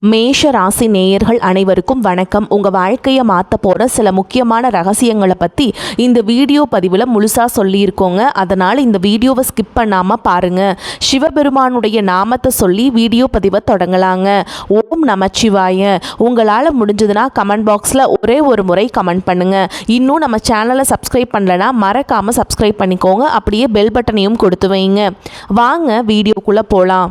மேஷ ராசி நேயர்கள் அனைவருக்கும் வணக்கம். உங்கள் வாழ்க்கையை மாற்ற போகிற சில முக்கியமான ரகசியங்களை பற்றி இந்த வீடியோ பதிவில் முழுசாக சொல்லியிருக்கோங்க. அதனால் இந்த வீடியோவை ஸ்கிப் பண்ணாமல் பாருங்கள். சிவபெருமானுடைய நாமத்தை சொல்லி வீடியோ பதிவை தொடங்கலாங்க. ஓம் நமச்சிவாய. உங்களால் முடிஞ்சதுன்னா கமெண்ட் பாக்ஸில் ஒரே ஒரு முறை கமெண்ட் பண்ணுங்கள். இன்னும் நம்ம சேனலை சப்ஸ்கிரைப் பண்ணலைன்னா மறக்காமல் சப்ஸ்கிரைப் பண்ணிக்கோங்க. அப்படியே பெல் பட்டனையும் கொடுத்து வைங்க. வாங்க வீடியோக்குள்ளே போகலாம்.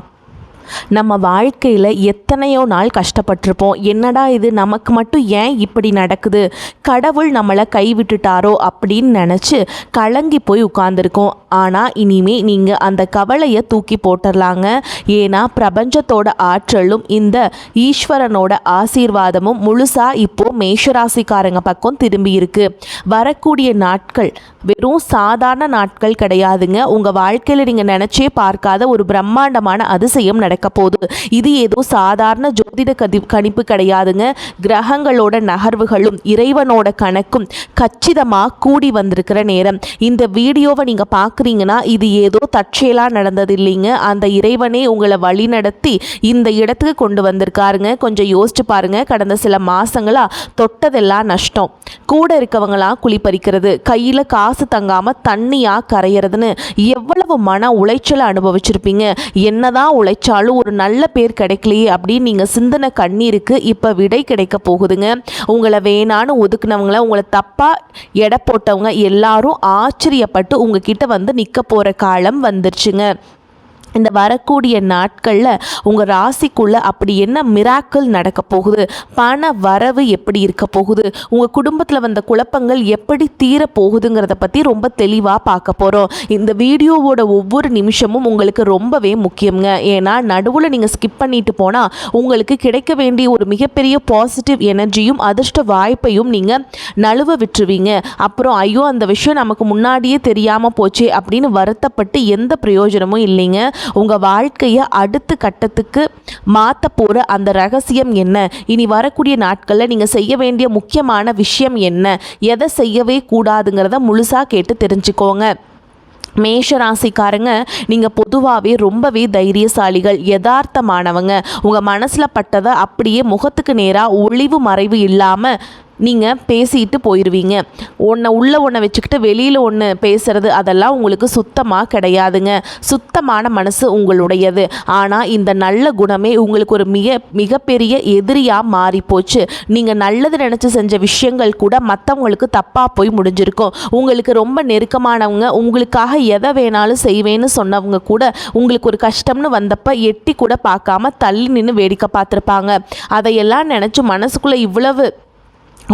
நம்ம வாழ்க்கையில் எத்தனையோ நாள் கஷ்டப்பட்டிருப்போம். என்னடா இது, நமக்கு மட்டும் ஏன் இப்படி நடக்குது, கடவுள் நம்மளை கைவிட்டுட்டாரோ அப்படின்னு நினச்சி கலங்கி போய் உட்கார்ந்துருக்கோம். ஆனால் இனிமே நீங்கள் அந்த கவலையை தூக்கி போட்டுடலாங்க. ஏன்னா பிரபஞ்சத்தோட ஆற்றலும் இந்த ஈஸ்வரனோட ஆசீர்வாதமும் முழுசாக இப்போது மேஷராசிக்காரங்க பக்கம் திரும்பி இருக்கு. வரக்கூடிய நாட்கள் வெறும் சாதாரண நாட்கள் கிடையாதுங்க. உங்கள் வாழ்க்கையில் நீங்கள் நினச்சே பார்க்காத ஒரு பிரம்மாண்டமான அதிசயம் நடக்க போகுது. இது ஏதோ சாதாரண ஜோதிட கணிப்பு கிடையாதுங்க. கிரகங்களோட நகர்வுகளும் இறைவனோட கணக்கும் கச்சிதமாக கூடி வந்திருக்கிற நேரம். இந்த வீடியோவை நீங்கள் பார்க்குறீங்கன்னா இது ஏதோ தற்செயலாக நடந்தது இல்லைங்க. அந்த இறைவனே உங்களை வழி நடத்தி இந்த இடத்துக்கு கொண்டு வந்திருக்காருங்க. கொஞ்சம் யோசிச்சு பாருங்க. கடந்த சில மாசங்களா தொட்டதெல்லாம் நஷ்டம், கூட இருக்கவங்களாம் குளிப்பறிக்கிறது, கையில் காசு தங்காமல் தண்ணியாக கரையிறதுன்னு எவ்வளவு மன உளைச்சலை அனுபவிச்சிருப்பீங்க. என்னதான் உழைச்சாலும் ஒரு நல்ல பேர் கிடைக்கலையே அப்படின்னு நீங்கள் சிந்தனை கண்ணீருக்கு இப்போ விடை கிடைக்க போகுதுங்க. உங்களை வேணான்னு ஒதுக்குனவங்கள, உங்களை தப்பாக எடை போட்டவங்க எல்லாரும் ஆச்சரியப்பட்டு உங்ககிட்ட வந்து நிற்க போகிற காலம் வந்துருச்சுங்க. இந்த வரக்கூடிய நாட்களில் உங்கள் ராசிக்குள்ளே அப்படி என்ன மிராக்கிள் நடக்க போகுது, பண வரவு எப்படி இருக்க போகுது, உங்கள் குடும்பத்தில் வந்த குழப்பங்கள் எப்படி தீர போகுதுங்கிறத பற்றி ரொம்ப தெளிவாக பார்க்க போகிறோம். இந்த வீடியோவோட ஒவ்வொரு நிமிஷமும் உங்களுக்கு ரொம்பவே முக்கியங்க. ஏன்னா நடுவில் நீங்கள் ஸ்கிப் பண்ணிட்டு போனால் உங்களுக்கு கிடைக்க வேண்டிய ஒரு மிகப்பெரிய பாசிட்டிவ் எனர்ஜியும் அதிர்ஷ்ட வாய்ப்பையும் நீங்கள் நழுவ விட்டுருவீங்க. அப்புறம் ஐயோ அந்த விஷயம் நமக்கு முன்னாடியே தெரியாமல் போச்சே அப்படின்னு வருத்தப்பட்டு எந்த பிரயோஜனமும் இல்லைங்க. உங்கள் வாழ்க்கையை அடுத்த கட்டத்துக்கு மாற்ற போகிற அந்த ரகசியம் என்ன, இனி வரக்கூடிய நாட்களில் நீங்கள் செய்ய வேண்டிய முக்கியமான விஷயம் என்ன, எதை செய்யவே கூடாதுங்கிறத முழுசாக கேட்டு தெரிஞ்சுக்கோங்க. மேஷராசிக்காரங்க நீங்கள் பொதுவாகவே ரொம்பவே தைரியசாலிகள், யதார்த்தமானவங்க. உங்கள் மனசில் பட்டதை அப்படியே முகத்துக்கு நேராக ஒளிவு மறைவு இல்லாமல் நீங்கள் பேசிட்டு போயிடுவீங்க. ஒன்றை வச்சுக்கிட்டு வெளியில் ஒன்று பேசுகிறது அதெல்லாம் உங்களுக்கு சுத்தமாக கிடையாதுங்க. சுத்தமான மனசு உங்களுடையது. ஆனால் இந்த நல்ல குணமே உங்களுக்கு ஒரு மிகப்பெரிய எதிரியாக மாறிப்போச்சு. நீங்கள் நல்லது நினச்சி செஞ்ச விஷயங்கள் கூட மற்றவங்களுக்கு தப்பாக போய் முடிஞ்சிருக்கும். உங்களுக்கு ரொம்ப நெருக்கமானவங்க, உங்களுக்காக எதை வேணாலும் செய்வேன்னு சொன்னவங்க கூட உங்களுக்கு ஒரு கஷ்டம்னு வந்தப்போ எட்டி கூட பார்க்காம தள்ளி நின்று வேடிக்கை பார்த்துருப்பாங்க. அதையெல்லாம் நினச்சி மனசுக்குள்ளே இவ்வளவு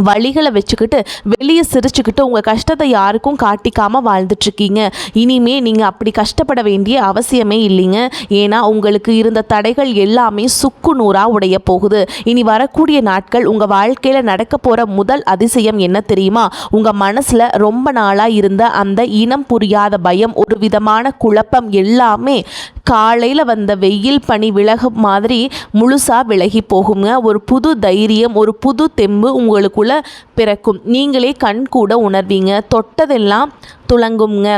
வழிகளை வச்சுக்கிட்டு வெளியே சிரிச்சுக்கிட்டு உங்கள் கஷ்டத்தை யாருக்கும் காட்டிக்காமல் வாழ்ந்துட்டுருக்கீங்க. இனிமே நீங்கள் அப்படி கஷ்டப்பட வேண்டிய அவசியமே இல்லைங்க. ஏன்னா உங்களுக்கு இருந்த தடைகள் எல்லாமே சுக்கு நூறாக உடைய போகுது. இனி வரக்கூடிய நாட்கள் உங்கள் வாழ்க்கையில் நடக்க போகிற முதல் அதிசயம் என்ன தெரியுமா? உங்கள் மனசில் ரொம்ப நாளாக இருந்த அந்த இனம் புரியாத பயம், ஒரு விதமான குழப்பம் எல்லாமே காலையில் வந்த வெயில் பனி விலகு மாதிரி முழுசாக விலகி போகுங்க. ஒரு புது தைரியம், ஒரு புது தெம்பு உங்களுக்குள்ள பிறக்கும். நீங்களே கண் கூட உணர்வீங்க. தொட்டதெல்லாம் துளங்குங்க.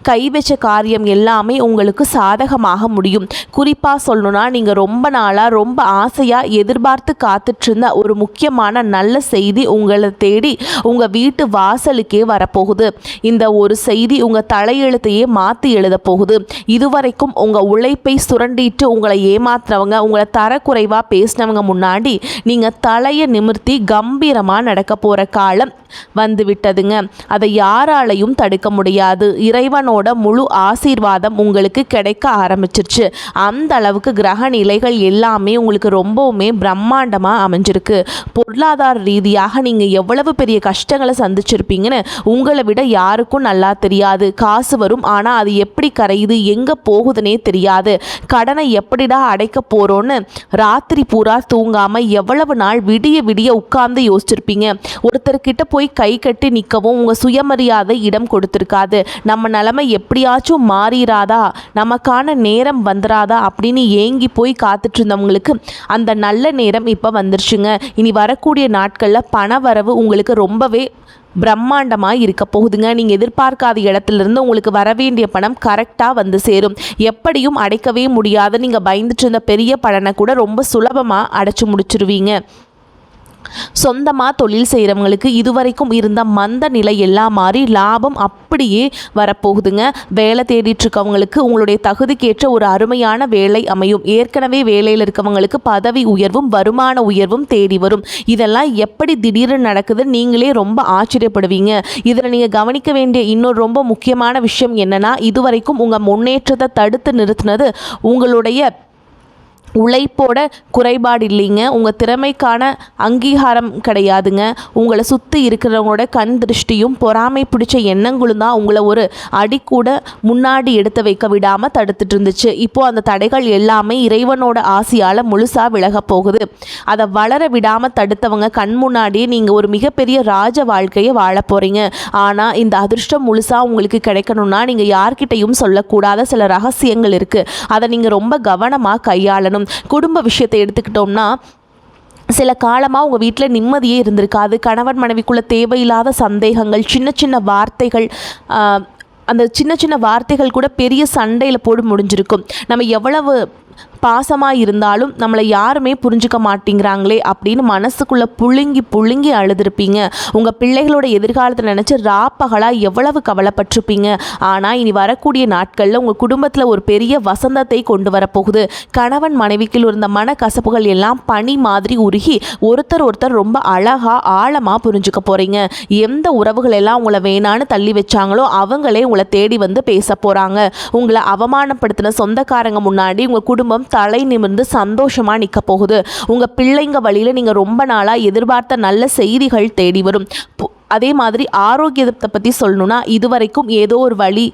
கை வச்ச காரியம் எல்லாமே உங்களுக்கு சாதகமாக முடியும். குறிப்பாக சொல்லணும்னா நீங்கள் ரொம்ப நாளாக ரொம்ப ஆசையாக எதிர்பார்த்து காத்துட்ருந்த ஒரு முக்கியமான நல்ல செய்தி உங்களை தேடி உங்கள் வீட்டு வாசலுக்கே வரப்போகுது. இந்த ஒரு செய்தி உங்கள் தலையெழுத்தையே மாற்றி எழுத போகுது. இதுவரைக்கும் உங்கள் உழைப்பை சுரண்டிட்டு உங்களை ஏமாத்துறவங்க, உங்களை தரக்குறைவாக பேசினவங்க முன்னாடி நீங்கள் தலையை நிமிர்த்தி கம்பீரமாக நடக்க போகிற காலம் வந்து விட்டதுங்க. அதை யாராலையும் தடுக்க முடியாது. இறைவனோட முழு ஆசீர்வாதம் உங்களுக்கு கிடைக்க ஆரம்பிச்சிருச்சு. அந்த அளவுக்கு கிரக நிலைகள் எல்லாமே உங்களுக்கு ரொம்பவுமே பிரம்மாண்டமாக அமைஞ்சிருக்கு. பொருளாதார ரீதியாக நீங்கள் எவ்வளவு பெரிய கஷ்டங்களை சந்திச்சிருப்பீங்கன்னு உங்களை விட யாருக்கும் நல்லா தெரியாது. காசு வரும், ஆனால் அது எப்படி கரையுது, எங்கே போகுதுன்னே தெரியாது. கடனை எப்படிடா அடைக்க போகிறோன்னு ராத்திரி பூரா தூங்காமல் எவ்வளவு நாள் விடிய விடிய உட்கார்ந்து யோசிச்சிருப்பீங்க. ஒருத்தர்கிட்ட போய் கை கட்டி நிற்கவும் உங்கள் சுயமரியாதை இடம் கொடுத்துருக்காது. நம்ம நிலைமை எப்படியாச்சும் மாறிராதா, நமக்கான நேரம் வந்துராதா அப்படின்னு ஏங்கி போய் காத்துட்டு இருந்தவங்களுக்கு அந்த நல்ல நேரம் இப்போ வந்துருச்சுங்க. இனி வரக்கூடிய நாட்களில் பண வரவு உங்களுக்கு ரொம்பவே பிரம்மாண்டமாக இருக்க போகுதுங்க. நீங்கள் எதிர்பார்க்காத இடத்துலேருந்து உங்களுக்கு வர வேண்டிய பணம் கரெக்டாக வந்து சேரும். எப்படியும் அடைக்கவே முடியாத நீங்கள் பயந்துட்டு இருந்த பெரிய பலனை கூட ரொம்ப சுலபமாக அடைச்சி முடிச்சிருவீங்க. சொந்தமாக தொழில் செய்கிறவங்களுக்கு இதுவரைக்கும் இருந்த மந்த நிலை எல்லாம் மாறி லாபம் அப்படியே வரப்போகுதுங்க. வேலை தேடிட்டு இருக்கவங்களுக்கு உங்களுடைய தகுதிக்கேற்ற ஒரு அருமையான வேலை அமையும். ஏற்கனவே வேலையில் இருக்கவங்களுக்கு பதவி உயர்வும் வருமான உயர்வும் தேடி வரும். இதெல்லாம் எப்படி திடீர்னு நடக்குது நீங்களே ரொம்ப ஆச்சரியப்படுவீங்க. இதில் நீங்கள் கவனிக்க வேண்டிய இன்னொரு ரொம்ப முக்கியமான விஷயம் என்னன்னா, இதுவரைக்கும் உங்கள் முன்னேற்றத்தை தடுத்து நிறுத்தினது உங்களுடைய உழைப்போட குறைபாடு இல்லைங்க, உங்கள் திறமைக்கான அங்கீகாரம் கிடையாதுங்க. உங்களை சுற்றி இருக்கிறவங்களோட கண் திருஷ்டியும் பொறாமை பிடிச்ச எண்ணங்களும் தான் உங்களை ஒரு அடி கூட முன்னாடி எடுத்து வைக்க விடாமல் தடுத்துட்டு இருந்துச்சு. இப்போது அந்த தடைகள் எல்லாமே இறைவனோட ஆசையால் முழுசாக விலக போகுது. அதை வளர விடாமல் தடுத்தவங்க கண் முன்னாடியே நீங்கள் ஒரு மிகப்பெரிய ராஜ வாழ்க்கையை வாழ போகிறீங்க. ஆனால் இந்த அதிர்ஷ்டம் முழுசாக உங்களுக்கு கிடைக்கணும்னா நீங்கள் யார்கிட்டையும் சொல்லக்கூடாத சில ரகசியங்கள் இருக்குது. அதை நீங்கள் ரொம்ப கவனமாக கையாளணும். குடும்ப விஷயத்தை எடுத்துக்கிட்டோம்னா, சில காலமாக உங்கள் வீட்டில் நிம்மதியே இருந்திருக்காது. கணவன் மனைவிக்குள்ள தேவையில்லாத சந்தேகங்கள், சின்ன சின்ன வார்த்தைகள், அந்த சின்ன சின்ன வார்த்தைகள் கூட பெரிய சண்டையில் போட்டு முடிஞ்சிருக்கும். நம்ம எவ்வளவு பாசமாக இருந்தாலும் நம்மளை யாருமே புரிஞ்சுக்க மாட்டேங்கிறாங்களே அப்படின்னு மனசுக்குள்ளே புழுங்கி அழுதுருப்பீங்க. உங்கள் பிள்ளைகளோட எதிர்காலத்தை நினச்சி ராப்பகலாக எவ்வளவு கவலைப்பட்டிருப்பீங்க. ஆனால் இனி வரக்கூடிய நாட்களில் உங்கள் குடும்பத்தில் ஒரு பெரிய வசந்தத்தை கொண்டு வரப்போகுது. கணவன் மனைவிக்குள் இருந்த மனக்கசப்புகள் எல்லாம் பனி மாதிரி உருகி ஒருத்தர் ரொம்ப அழகாக ஆழமாக புரிஞ்சுக்க போகிறீங்க. எந்த உறவுகள் எல்லாம் உங்களை வேணான்னு தள்ளி வச்சாங்களோ அவங்களே உங்களை தேடி வந்து பேச போகிறாங்க. உங்களை அவமானப்படுத்தின சொந்தக்காரங்க முன்னாடி உங்கள் குடும்பம் தலை நிமிர்ந்து சந்தோஷமாக நிற்க போகுது. உங்கள் பிள்ளைங்க வழியில் நீங்கள் ரொம்ப நாளாக எதிர்பார்த்த நல்ல செய்திகள் தேடி வரும். அதே மாதிரி ஆரோக்கியத்தை பற்றி சொல்லணுன்னா, இதுவரைக்கும் ஏதோ ஒரு வழி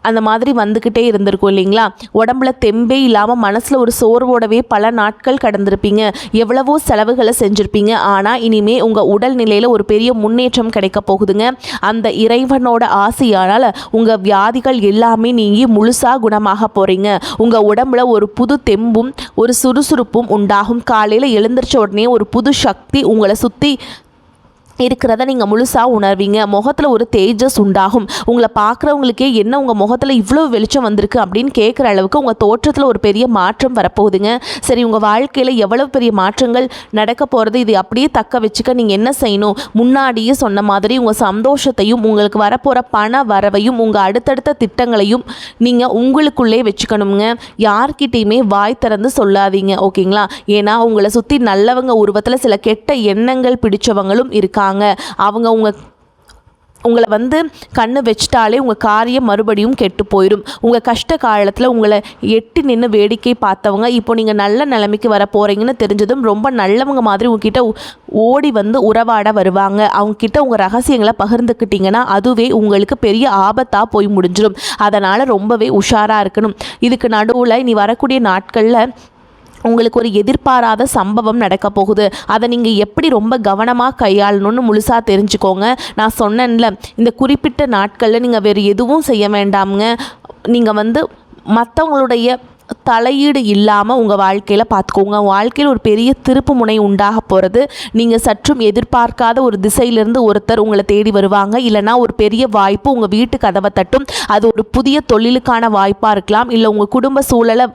அந்த மாதிரி வந்துக்கிட்டே இருந்திருக்கும் இல்லைங்களா? உடம்புல தெம்பே இல்லாமல் மனசில் ஒரு சோர்வோடவே பல நாட்கள் கடந்திருப்பீங்க. எவ்வளவோ செலவுகளை செஞ்சுருப்பீங்க. ஆனால் இனிமே உங்கள் உடல்நிலையில் ஒரு பெரிய முன்னேற்றம் கிடைக்க போகுதுங்க. அந்த இறைவனோட ஆசையானால் உங்கள் வியாதிகள் எல்லாமே நீங்கி முழுசாக குணமாக போகிறீங்க. உங்கள் உடம்புல ஒரு புது தெம்பும் ஒரு சுறுசுறுப்பும் உண்டாகும். காலையில் எழுந்திரிச்ச உடனே ஒரு புது சக்தி உங்களை சுற்றி இருக்கிறத நீங்கள் முழுசாக உணர்வீங்க. முகத்தில் ஒரு தேஜஸ் உண்டாகும். உங்களை பார்க்குறவங்களுக்கே என்ன உங்கள் முகத்தில் இவ்வளோ வெளிச்சம் வந்திருக்கு அப்படின்னு கேட்குற அளவுக்கு உங்கள் தோற்றத்தில் ஒரு பெரிய மாற்றம் வரப்போகுதுங்க. சரி, உங்கள் வாழ்க்கையில் எவ்வளவு பெரிய மாற்றங்கள் நடக்க போகிறது, இது அப்படியே தக்க வச்சுக்க நீங்கள் என்ன செய்யணும்? முன்னாடியே சொன்ன மாதிரி உங்கள் சந்தோஷத்தையும் உங்களுக்கு வரப்போகிற பண வரவையும் உங்கள் அடுத்தடுத்த திட்டங்களையும் நீங்கள் உங்களுக்குள்ளே வச்சுக்கணுங்க. யார்கிட்டையுமே வாய் திறந்து சொல்லாதீங்க, ஓகேங்களா? ஏன்னா உங்களை சுற்றி நல்லவங்க உருவத்தில் சில கெட்ட எண்ணங்கள் பிடிச்சவங்களும் இருக்காங்க. அவங்க உங்களை வந்து கண்ணு வச்சிட்டாலே உங்கள் காரியம் மறுபடியும் கெட்டு போயிடும். உங்கள் கஷ்ட காலத்தில் உங்களை எட்டி நின்று வேடிக்கை பார்த்தவங்க இப்போ நீங்கள் நல்ல நிலைமைக்கு வர போகிறீங்கன்னு தெரிஞ்சதும் ரொம்ப நல்லவங்க மாதிரி உங்ககிட்ட ஓடி வந்து உறவாட வருவாங்க. அவங்கக்கிட்ட உங்கள் ரகசியங்களை பகிர்ந்துக்கிட்டிங்கன்னா அதுவே உங்களுக்கு பெரிய ஆபத்தாக போய் முடிஞ்சிடும். அதனால் ரொம்பவே உஷாராக இருக்கணும். இதுக்கு நடுவில் இனி வரக்கூடிய நாட்களில் உங்களுக்கு ஒரு எதிர்பாராத சம்பவம் நடக்க போகுது. அதை நீங்கள் எப்படி ரொம்ப கவனமாக கையாளணும்னு முழுசாக தெரிஞ்சுக்கோங்க. நான் சொன்னேன்ல, இந்த குறிப்பிட்ட நாட்களில் நீங்கள் வேறு எதுவும் செய்ய வேண்டாமுங்க. நீங்கள் வந்து மற்றவங்களுடைய தலையீடு இல்லாமல் உங்கள் வாழ்க்கையில் பார்த்துக்கோங்க. வாழ்க்கையில் ஒரு பெரிய திருப்பு முனை உண்டாக போகிறது. நீங்கள் சற்றும் எதிர்பார்க்காத ஒரு திசையிலிருந்து ஒருத்தர் உங்களை தேடி வருவாங்க. இல்லைனா ஒரு பெரிய வாய்ப்பு உங்கள் வீட்டு கதவை தட்டும். அது ஒரு புதிய தொழிலுக்கான வாய்ப்பாக இருக்கலாம். இல்லை உங்கள் குடும்ப சூழலை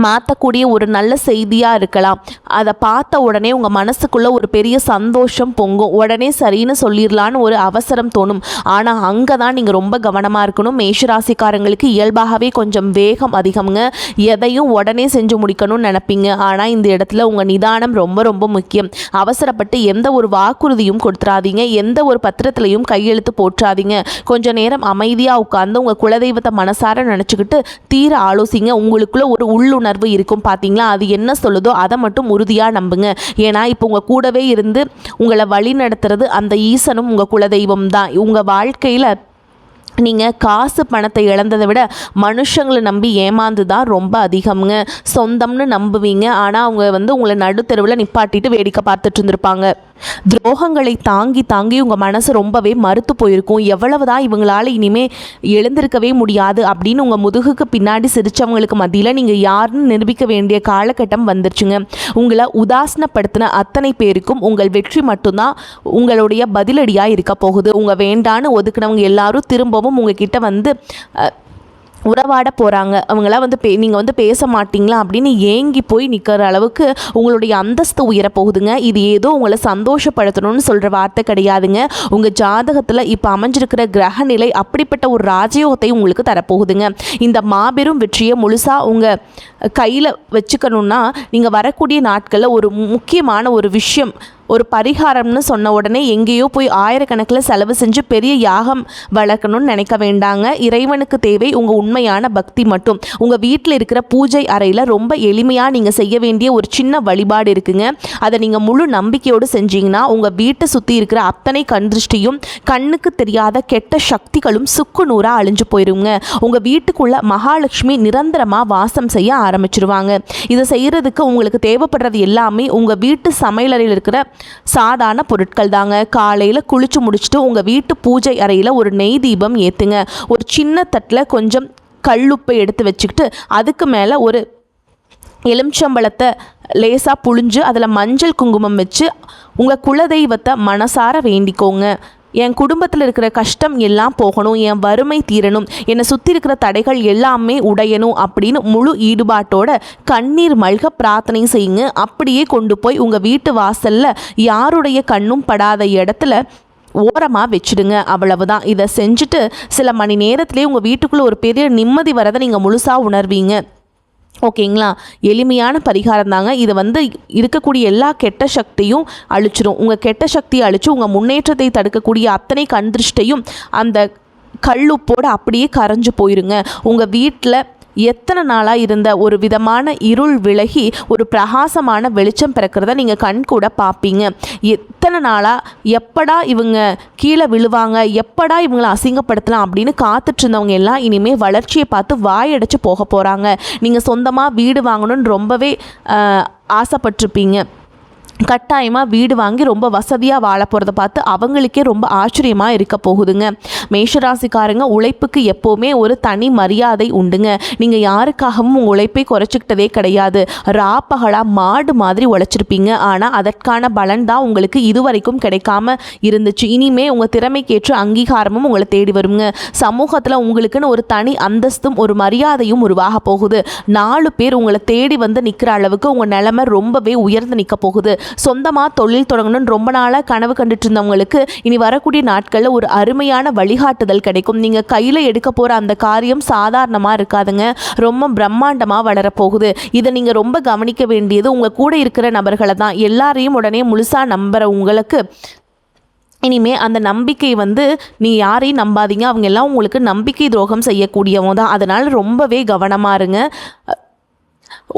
மாற்றக்கூடிய ஒரு நல்ல செய்தியாக இருக்கலாம். அதை பார்த்த உடனே உங்கள் மனசுக்குள்ளே ஒரு பெரிய சந்தோஷம் பொங்கும். உடனே சரின்னு சொல்லிடலான்னு ஒரு அவசரம் தோணும். ஆனால் அங்கே தான் நீங்கள் ரொம்ப கவனமாக இருக்கணும். மேஷராசிக்காரங்களுக்கு இயல்பாகவே கொஞ்சம் வேகம் அதிகம்ங்க. எதையும் உடனே செஞ்சு முடிக்கணும்னு நினைப்பீங்க. ஆனால் இந்த இடத்துல உங்கள் நிதானம் ரொம்ப ரொம்ப முக்கியம். அவசரப்பட்டு எந்த ஒரு வாக்குறுதியும் கொடுத்துறாதீங்க. எந்த ஒரு பத்திரத்திலையும் கையெழுத்து போட்டுறாதீங்க. கொஞ்சம் நேரம் அமைதியாக உட்கார்ந்து உங்கள் குலதெய்வத்தை மனசார நினச்சிக்கிட்டு தீர ஆலோசிங்க. உங்களுக்குள்ள ஒரு உள்ளுணர்வு இருக்கும் பார்த்தீங்களா, அது என்ன சொல்லுதோ அதை மட்டும் உறுதியாக நம்புங்க. ஏன்னா இப்போ உங்கள் கூடவே இருந்து உங்களை வழி நடத்துறது அந்த ஈசனும் உங்கள் குலதெய்வம் தான். உங்கள் வாழ்க்கையில் நீங்கள் காசு பணத்தை இழந்ததை விட மனுஷங்களை நம்பி ஏமாந்து தான் ரொம்ப அதிகம்ங்க. சொந்தம்னு நம்புவீங்க, ஆனால் அவங்க வந்து உங்களை நடுத்தெருவில் நிப்பாட்டிட்டு வேடிக்கை பார்த்துட்டு இருந்திருப்பாங்க. துரோகங்களை தாங்கி தாங்கி உங்கள் மனசு ரொம்பவே மறுத்து போயிருக்கும். எவ்வளவுதான் இவங்களால் இனிமே எழுந்திருக்கவே முடியாது அப்படின்னு உங்கள் முதுகுக்கு பின்னாடி சிரித்தவங்களுக்கு மத்தியில் நீங்கள் யாருன்னு நிரூபிக்க வேண்டிய காலகட்டம் வந்துருச்சுங்க. உங்களை உதாசனப்படுத்தின அத்தனை பேருக்கும் உங்கள் வெற்றி மட்டும்தான் உங்களுடைய பதிலடியாக இருக்க போகுது. உங்கள் வேண்டான்னு ஒதுக்கினவங்க எல்லாரும் திரும்பவும் உங்ககிட்ட வந்து உறவாட போகிறாங்க. அவங்களாம் வந்து நீங்கள் வந்து பேச மாட்டிங்களா அப்படின்னு ஏங்கி போய் நிற்கிற அளவுக்கு உங்களுடைய அந்தஸ்து உயரப்போகுதுங்க. இது ஏதோ உங்களை சந்தோஷப்படுத்தணும்னு சொல்கிற வார்த்தை கிடையாதுங்க. உங்கள் ஜாதகத்தில் இப்போ அமைஞ்சிருக்கிற கிரகநிலை அப்படிப்பட்ட ஒரு ராஜயோகத்தை உங்களுக்கு தரப்போகுதுங்க. இந்த மாபெரும் வெற்றியை முழுசாக உங்கள் கையில் வச்சுக்கணுன்னா நீங்கள் வரக்கூடிய நாட்களில் ஒரு முக்கியமான ஒரு விஷயம், ஒரு பரிகாரம்னு சொன்ன உடனே எங்கேயோ போய் ஆயிரக்கணக்கில் செலவு செஞ்சு பெரிய யாகம் வளர்க்கணும்னு நினைக்க வேண்டாங்க. இறைவனுக்கு தேவை உங்கள் உண்மையான பக்தி மட்டும். உங்கள் வீட்டில் இருக்கிற பூஜை அறையில் ரொம்ப எளிமையாக நீங்கள் செய்ய வேண்டிய ஒரு சின்ன வழிபாடு இருக்குங்க. அதை நீங்கள் முழு நம்பிக்கையோடு செஞ்சீங்கன்னா உங்கள் வீட்டை சுற்றி இருக்கிற அத்தனை கண்திருஷ்டியும் கண்ணுக்கு தெரியாத கெட்ட சக்திகளும் சுக்கு நூறாக அழிஞ்சு போயிருங்க. உங்கள் வீட்டுக்குள்ள மகாலட்சுமி நிரந்தரமாக வாசம் செய்ய ஆரம்பிச்சிருவாங்க. இதை செய்கிறதுக்கு உங்களுக்கு தேவைப்படுறது எல்லாமே உங்கள் வீட்டு சமையலறையில் இருக்கிற சாதாரண பொருட்கள் தாங்க. காலையில் குளிச்சு முடிச்சுட்டு உங்கள் வீட்டு பூஜை அறையில் ஒரு நெய் தீபம் ஏற்றுங்க. ஒரு சின்ன தட்டில் கொஞ்சம் கல்லுப்பை எடுத்து வச்சுக்கிட்டு அதுக்கு மேலே ஒரு எலுமிச்சம்பழத்தை லேசாக புழிஞ்சு அதில் மஞ்சள் குங்குமம் வச்சு உங்கள் குலதெய்வத்தை மனசார வேண்டிக்கோங்க. என் குடும்பத்தில் இருக்கிற கஷ்டம் எல்லாம் போகணும், என் வறுமை தீரணும், என்னை சுற்றி இருக்கிற தடைகள் எல்லாமே உடையணும் அப்படின்னு முழு ஈடுபாட்டோட கண்ணீர் மல்க பிரார்த்தனை செய்யுங்க. அப்படியே கொண்டு போய் உங்கள் வீட்டு வாசலில் யாருடைய கண்ணும் படாத இடத்துல ஓரமாக வச்சுடுங்க. அவ்வளவுதான். இதை செஞ்சுட்டு சில மணி நேரத்திலே உங்கள் வீட்டுக்குள்ளே ஒரு பெரிய நிம்மதி வரதை நீங்கள் முழுசாக உணர்வீங்க. ஓகேங்களா? எளிமையான பரிகாரம் தாங்க. இது வந்து இருக்கக்கூடிய எல்லா கெட்ட சக்தியும் அழிச்சிரும். உங்கள் கெட்ட சக்தியை அழிச்சு உங்கள் முன்னேற்றத்தை தடுக்கக்கூடிய அத்தனை கண்திருஷ்டையும் அந்த கல்லுப்போடு அப்படியே கரைஞ்சு போயிருங்க. உங்கள் வீட்டில் எத்தனை நாளாக இருந்த ஒரு விதமான இருள் விலகி ஒரு பிரகாசமான வெளிச்சம் பிறக்கிறத நீங்கள் கண் கூட பார்ப்பீங்க. எத்தனை நாளாக எப்படா இவங்க கீழே விழுவாங்க, எப்படா இவங்களை அசிங்கப்படுத்தலாம் அப்படின்னு காத்துட்டு இருந்தவங்க எல்லாம் இனிமேல் வளர்ச்சியை பார்த்து வாயடைச்சு போக போகிறாங்க. நீங்கள் சொந்தமாக வீடு வாங்கணும்னு ரொம்பவே ஆசைப்பட்டிருப்பீங்க. கட்டாயமாக வீடு வாங்கி ரொம்ப வசதியாக வாழ போகிறத பார்த்து அவங்களுக்கே ரொம்ப ஆச்சரியமாக இருக்க போகுதுங்க. மேஷராசிக்காரங்க உழைப்புக்கு எப்போவுமே ஒரு தனி மரியாதை உண்டுங்க. நீங்கள் யாருக்காகவும் உழைப்பை குறைச்சிக்கிட்டதே கிடையாது. ராப்பகலாக மாடு மாதிரி உழைச்சிருப்பீங்க. ஆனால் அதற்கான பலன் தான் உங்களுக்கு இதுவரைக்கும் கிடைக்காம இருந்துச்சு. இனிமே உங்கள் திறமைக்கேற்ற அங்கீகாரமும் உங்களை தேடி வருங்க. சமூகத்தில் உங்களுக்குன்னு ஒரு தனி அந்தஸ்தும் ஒரு மரியாதையும் உருவாக போகுது. 4 பேர் உங்களை தேடி வந்து நிற்கிற அளவுக்கு உங்கள் நிலைமை ரொம்பவே உயர்ந்து நிற்க போகுது. சொந்தமாக தொழில் தொடங்கணும்னு ரொம்ப நாளாக கனவு கண்டுட்டு இருந்தவங்களுக்கு இனி வரக்கூடிய நாட்களில் ஒரு அருமையான வழிகாட்டுதல் கிடைக்கும். நீங்கள் கையில் எடுக்க போகிற அந்த காரியம் சாதாரணமாக இருக்காதுங்க, ரொம்ப பிரம்மாண்டமாக வளரப்போகுது. இதை நீங்கள் ரொம்ப கவனிக்க வேண்டியது உங்கள் கூட இருக்கிற நபர்களை தான். எல்லாரையும் உடனே முழுசாக நம்புகிற உங்களுக்கு இனிமேல் அந்த நம்பிக்கை வந்து நீ யாரையும் நம்பாதீங்க. அவங்க எல்லாம் உங்களுக்கு நம்பிக்கை துரோகம் செய்யக்கூடியவங்க தான். அதனால் ரொம்பவே கவனமாக இருங்க.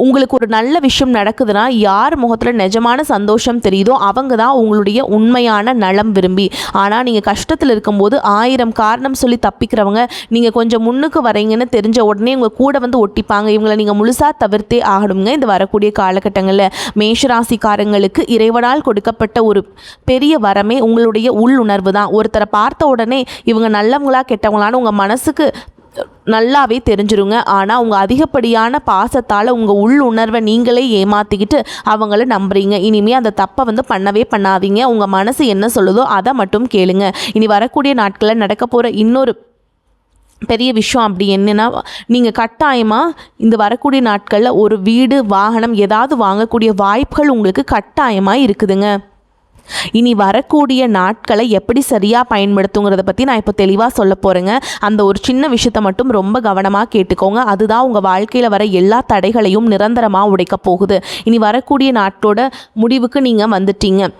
உங்களுக்கு ஒரு நல்ல விஷயம் நடக்குதுன்னா யார் முகத்தில் நிஜமான சந்தோஷம் தெரியுதோ அவங்க தான் உங்களுடைய உண்மையான நலம் விரும்பி. ஆனால் நீங்கள் கஷ்டத்தில் இருக்கும்போது 1000 காரணம் சொல்லி தப்பிக்கிறவங்க நீங்கள் கொஞ்சம் முன்னுக்கு வரீங்கன்னு தெரிஞ்ச உடனே உங்கள் கூட வந்து ஒட்டிப்பாங்க. இவங்களை நீங்கள் முழுசாக தவிர்த்தே ஆகணுங்க. இந்த வரக்கூடிய காலகட்டங்களில் மேஷராசிக்காரங்களுக்கு இறைவனால் கொடுக்கப்பட்ட ஒரு பெரிய வரமே உங்களுடைய உள்ளுணர்வு தான். ஒருத்தரை பார்த்த உடனே இவங்க நல்லவங்களா கெட்டவங்களான்னு உங்கள் மனசுக்கு நல்லாவே தெரிஞ்சிருங்க. ஆனால் உங்கள் அதிகப்படியான பாசத்தால் உங்கள் உள்ளுணர்வை நீங்களே ஏமாற்றிக்கிட்டு அவங்கள நம்புறீங்க. இனிமேல் அந்த தப்பை வந்து பண்ணவே பண்ணாதீங்க. உங்கள் மனசு என்ன சொல்லுதோ அதை மட்டும் கேளுங்க. இனி வரக்கூடிய நாட்களில் நடக்க போகிற இன்னொரு பெரிய விஷயம் அப்படி என்னென்னா, நீங்கள் கட்டாயமாக இந்த வரக்கூடிய நாட்களில் ஒரு வீடு வாகனம் ஏதாவது வாங்கக்கூடிய வாய்ப்புகள் உங்களுக்கு கட்டாயமாக இருக்குதுங்க. இனி வரக்கூடிய நாட்களை எப்படி சரியாக பயன்படுத்துங்கிறத பற்றி நான் இப்போ தெளிவாக சொல்ல போகிறேங்க. அந்த ஒரு சின்ன விஷயத்தை மட்டும் ரொம்ப கவனமாக கேட்டுக்கோங்க. அதுதான் உங்கள் வாழ்க்கையில் வர எல்லா தடைகளையும் நிரந்தரமாக உடைக்க போகுது. இனி வரக்கூடிய நாட்டோட முடிவுக்கு நீங்கள் வந்துட்டீங்க.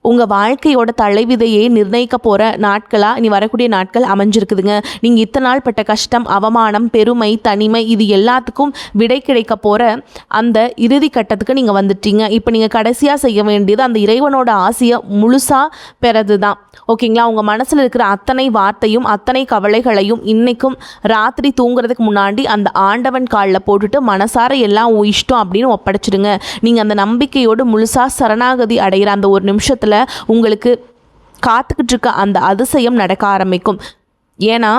உங்கள் வாழ்க்கையோட தலைவிதையை நிர்ணயிக்க போகிற நாட்களாக இனி வரக்கூடிய நாட்கள் அமைஞ்சிருக்குதுங்க. நீங்கள் இத்தனை நாள் பட்ட கஷ்டம், அவமானம், பெருமை, தனிமை இது எல்லாத்துக்கும் விடை கிடைக்க போகிற அந்த இறுதி கட்டத்துக்கு நீங்கள் வந்துட்டீங்க. இப்போ நீங்கள் கடைசியாக செய்ய வேண்டியது அந்த இறைவனோட ஆசையை முழுசாக பெறது தான். ஓகேங்களா? உங்கள் மனசில் இருக்கிற அத்தனை வார்த்தையும் அத்தனை கவலைகளையும் இன்றைக்கும் ராத்திரி தூங்குறதுக்கு முன்னாடி அந்த ஆண்டவன் காலில் போட்டுட்டு மனசார எல்லாம் இஷ்டம் அப்படின்னு ஒப்படைச்சிடுங்க. நீங்கள் அந்த நம்பிக்கையோடு முழுசாக சரணாகதி அடைகிற அந்த ஒரு நிமிஷத்தில் விஷயத்தில் உங்களுக்கு காத்துக்கிட்டு இருக்க அந்த அதிசயம் நடக்க ஆரம்பிக்கும். ஏன்னா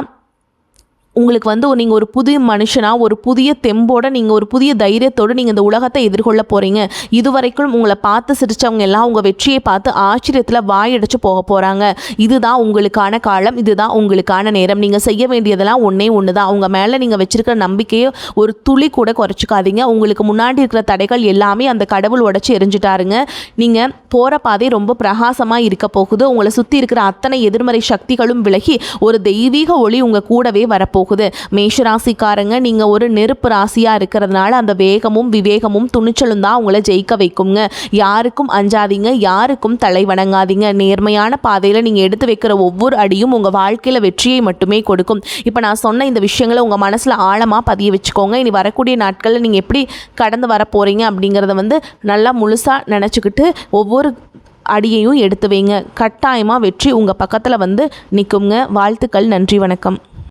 உங்களுக்கு வந்து நீங்கள் ஒரு புதிய மனுஷனாக, ஒரு புதிய தெம்போடு, நீங்கள் ஒரு புதிய தைரியத்தோடு நீங்கள் இந்த உலகத்தை எதிர்கொள்ள போகிறீங்க. இதுவரைக்கும் உங்களை பார்த்து சிரித்தவங்க எல்லாம் உங்கள் வெற்றியை பார்த்து ஆச்சரியத்தில் வாயடைச்சு போக போகிறாங்க. இதுதான் உங்களுக்கான காலம், இதுதான் உங்களுக்கான நேரம். நீங்கள் செய்ய வேண்டியதெல்லாம் ஒன்றே ஒன்று தான். அவங்க மேலே நீங்கள் வச்சுருக்கிற நம்பிக்கையை ஒரு துளி கூட குறைச்சிக்காதீங்க. உங்களுக்கு முன்னாடி இருக்கிற தடைகள் எல்லாமே அந்த கடவுள் உடச்சி எரிஞ்சிட்டாருங்க. நீங்கள் போகிற பாதை ரொம்ப பிரகாசமாக இருக்க போகுது. உங்களை சுற்றி இருக்கிற அத்தனை எதிர்மறை சக்திகளும் விலகி ஒரு தெய்வீக ஒளி உங்கள் கூடவே வரப்போகுது. மேஷராசிக்காரங்க, நீங்கள் ஒரு நெருப்பு ராசியாக இருக்கிறதுனால அந்த வேகமும் விவேகமும் துணிச்சலும் தான் உங்களை ஜெயிக்க வைக்குங்க. யாருக்கும் அஞ்சாதீங்க, யாருக்கும் தலை வணங்காதீங்க. நேர்மையான பாதையில் நீங்கள் எடுத்து வைக்கிற ஒவ்வொரு அடியும் உங்கள் வாழ்க்கையில் வெற்றியை மட்டுமே கொடுக்கும். இப்போ நான் சொன்ன இந்த விஷயங்களை உங்கள் மனசில் ஆழமாக பதிய வச்சுக்கோங்க. இனி வரக்கூடிய நாட்களில் நீங்கள் எப்படி கடந்து வர போகிறீங்க அப்படிங்கிறத வந்து நல்லா முழுசாக நினச்சிக்கிட்டு ஒவ்வொரு அடியையும் எடுத்து வைங்க. கட்டாயமாக வெற்றி உங்கள் பக்கத்தில் வந்து நிற்குங்க. வாழ்த்துக்கள். நன்றி, வணக்கம்.